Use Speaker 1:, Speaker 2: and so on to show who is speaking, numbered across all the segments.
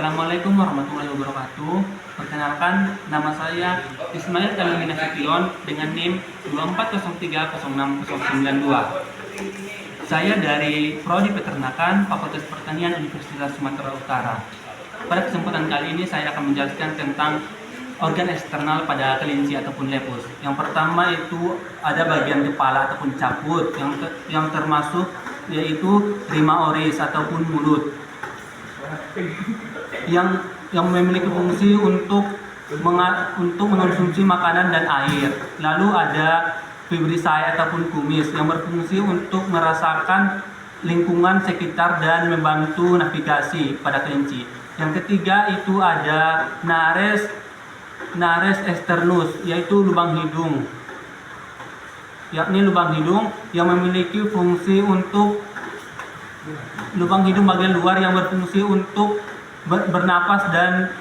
Speaker 1: Assalamualaikum warahmatullahi wabarakatuh. Perkenalkan, nama saya Ismail Tamimi Nasution dengan NIM 24030692. Saya dari Prodi Peternakan Fakultas Pertanian Universitas Sumatera Utara. Pada kesempatan kali ini saya akan menjelaskan tentang organ eksternal pada kelinci ataupun lepus. Yang pertama itu ada bagian kepala ataupun caput yang termasuk yaitu rima oris ataupun mulut yang memiliki fungsi untuk mengonsumsi makanan dan air. Lalu ada vibrissae ataupun kumis yang berfungsi untuk merasakan lingkungan sekitar dan membantu navigasi pada kelinci. Yang ketiga itu ada nares externus, yaitu lubang hidung yang memiliki fungsi untuk lubang hidung bagian luar yang berfungsi untuk bernapas dan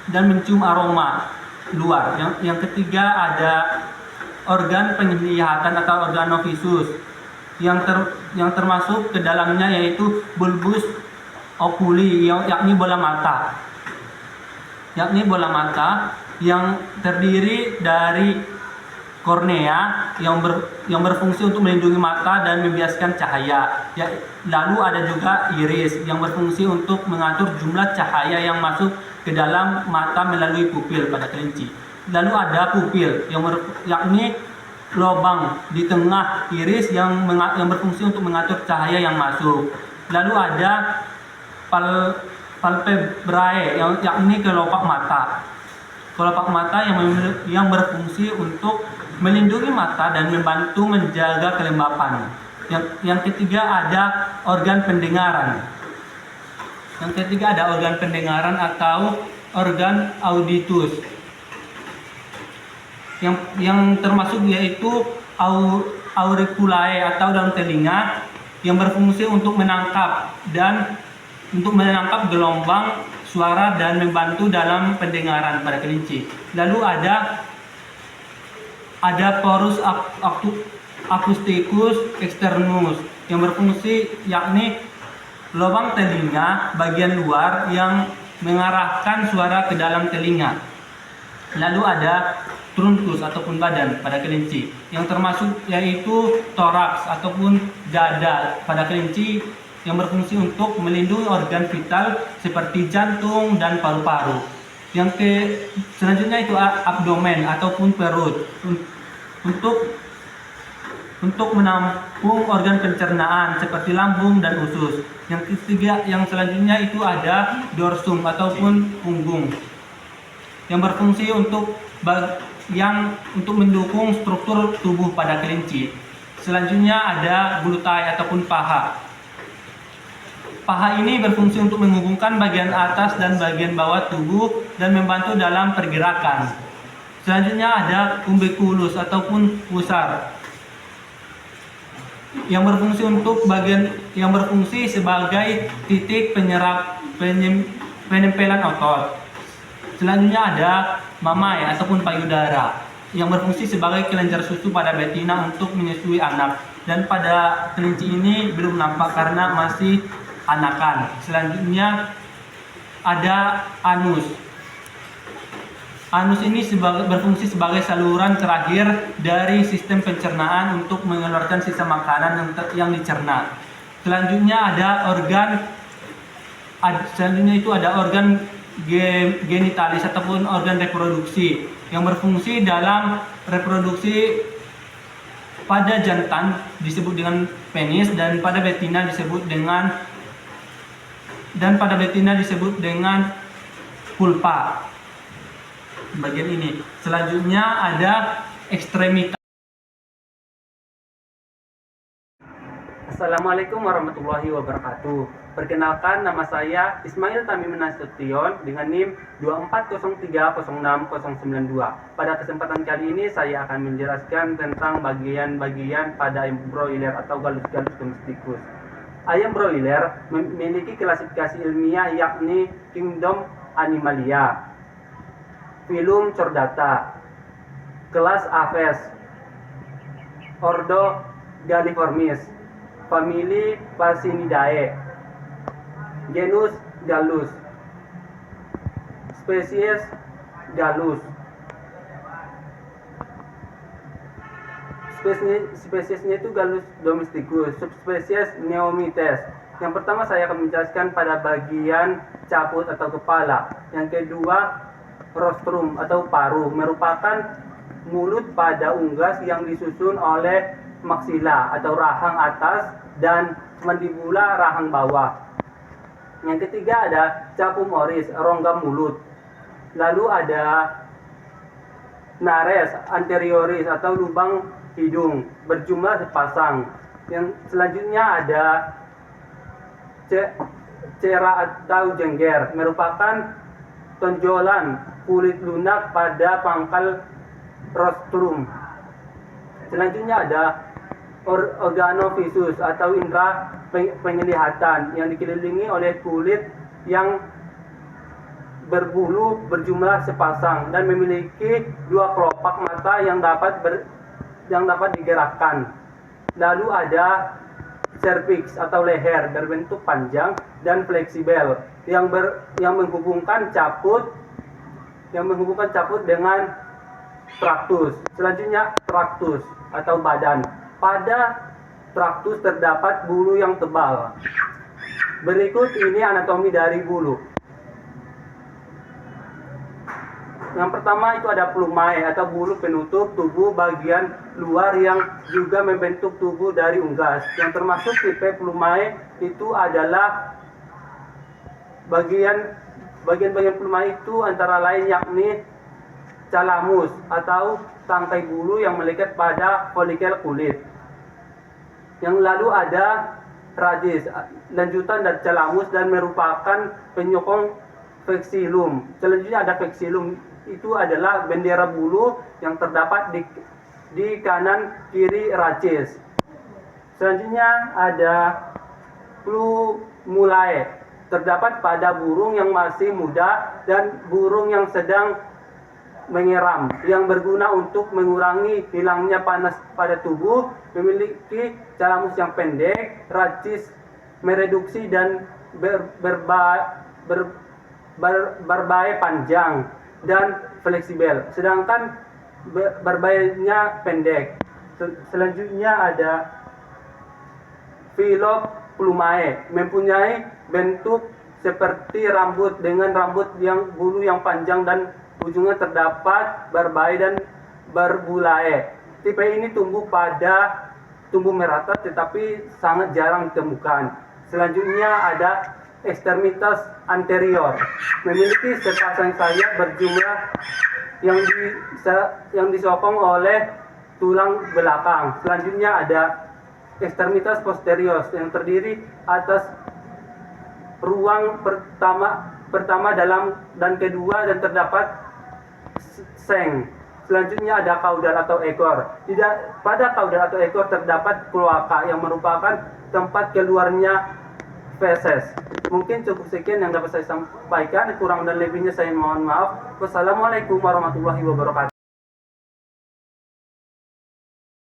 Speaker 1: mencium aroma luar. Yang ketiga ada organ penglihatan atau organovisus yang termasuk ke dalamnya yaitu bulbus oculi yakni bola mata yang terdiri dari kornea yang berfungsi untuk melindungi mata dan membiaskan cahaya. Lalu ada juga iris yang berfungsi untuk mengatur jumlah cahaya yang masuk ke dalam mata melalui pupil pada kelinci. Lalu ada pupil yakni lubang di tengah iris yang berfungsi untuk mengatur cahaya yang masuk. Lalu ada palpebrae yakni kelopak mata yang berfungsi untuk melindungi mata dan membantu menjaga kelembapan. Yang ketiga ada organ pendengaran. Atau organ auditus yang termasuk yaitu auriculae atau daun telinga yang berfungsi untuk menangkap gelombang suara dan membantu dalam pendengaran pada kelinci. Lalu ada porus acousticus externus yang berfungsi yakni lubang telinga bagian luar yang mengarahkan suara ke dalam telinga. Lalu ada trunkus ataupun badan pada kelinci yang termasuk yaitu toraks ataupun dada pada kelinci yang berfungsi untuk melindungi organ vital seperti jantung dan paru-paru. Selanjutnya itu abdomen ataupun perut untuk menampung organ pencernaan seperti lambung dan usus. Yang selanjutnya itu ada dorsum ataupun punggung yang berfungsi untuk mendukung struktur tubuh pada kelinci. Selanjutnya ada glutai ataupun paha. Paha ini berfungsi untuk menghubungkan bagian atas dan bagian bawah tubuh dan membantu dalam pergerakan. Selanjutnya ada umbiculus ataupun pusar yang berfungsi sebagai titik penyempelan otot. Selanjutnya ada mamai ataupun payudara yang berfungsi sebagai kelenjar susu pada betina untuk menyusui anak, dan pada kelinci ini belum nampak karena masih anakan. Selanjutnya ada anus. Anus ini berfungsi sebagai saluran terakhir dari sistem pencernaan untuk mengeluarkan sisa makanan yang dicerna. Selanjutnya ada organ genitalis ataupun organ reproduksi yang berfungsi dalam reproduksi. Pada jantan disebut dengan penis dan pada betina disebut dengan pulpa. Bagian ini. Selanjutnya ada ekstremitas. Assalamualaikum warahmatullahi wabarakatuh. Perkenalkan, nama saya Ismail Tamimi Nasution dengan NIM 24030692. Pada kesempatan kali ini saya akan menjelaskan tentang bagian-bagian pada ayam broiler atau Gallus domesticus. Ayam broiler memiliki klasifikasi ilmiah yakni Kingdom Animalia, Filum Chordata, kelas Aves, Ordo Galliformis, famili Pacinidae, genus Gallus. Spesies Gallus. Spesiesnya itu Gallus domesticus, subspesies Neomites. Yang pertama saya akan menjelaskan pada bagian caput atau kepala. Yang kedua, rostrum atau paruh, merupakan mulut pada unggas yang disusun oleh maksila atau rahang atas dan mandibula rahang bawah. Yang ketiga ada capum oris, rongga mulut. Lalu ada nares anterioris atau lubang hidung, berjumlah sepasang. Yang selanjutnya ada cera atau jengger, merupakan tonjolan kulit lunak pada pangkal rostrum. Selanjutnya ada organovisus atau indera penglihatan yang dikelilingi oleh kulit yang berbulu berjumlah sepasang dan memiliki dua kelopak mata yang dapat digerakkan. Lalu ada cervix atau leher berbentuk panjang dan fleksibel yang menghubungkan caput dengan traktus. Selanjutnya traktus atau badan. Pada traktus terdapat bulu yang tebal. Berikut ini anatomi dari bulu. Yang pertama itu ada plumae atau bulu penutup tubuh bagian luar yang juga membentuk tubuh dari unggas. Yang termasuk tipe plumae itu adalah bagian-bagian plumae itu antara lain yakni calamus atau tangkai bulu yang melekat pada folikel kulit. Yang lalu ada radis, lanjutan dari calamus dan merupakan penyokong vexillum. Selanjutnya ada vexillum, itu adalah bendera bulu yang terdapat di kanan kiri rachis. Selanjutnya ada plumulae, terdapat pada burung yang masih muda dan burung yang sedang mengeram, yang berguna untuk mengurangi hilangnya panas pada tubuh, memiliki calamus yang pendek, rachis mereduksi dan berbae panjang dan fleksibel, sedangkan berbainya pendek. Selanjutnya ada Phyloplumae, mempunyai bentuk seperti rambut dengan bulu yang panjang dan ujungnya terdapat berbae dan berbulae. Tipe ini tumbuh merata tetapi sangat jarang ditemukan. Selanjutnya ada ekstremitas anterior, memiliki sepasang sayap berjumlah yang disokong oleh tulang belakang. Selanjutnya ada ekstremitas posterior yang terdiri atas ruang pertama dalam dan kedua dan terdapat seng. Selanjutnya ada kaudal atau ekor. Pada kaudal atau ekor terdapat kloaka yang merupakan tempat keluarnya feses. Mungkin cukup sekian yang dapat saya sampaikan. Kurang dan lebihnya saya mohon maaf. Wassalamualaikum warahmatullahi wabarakatuh.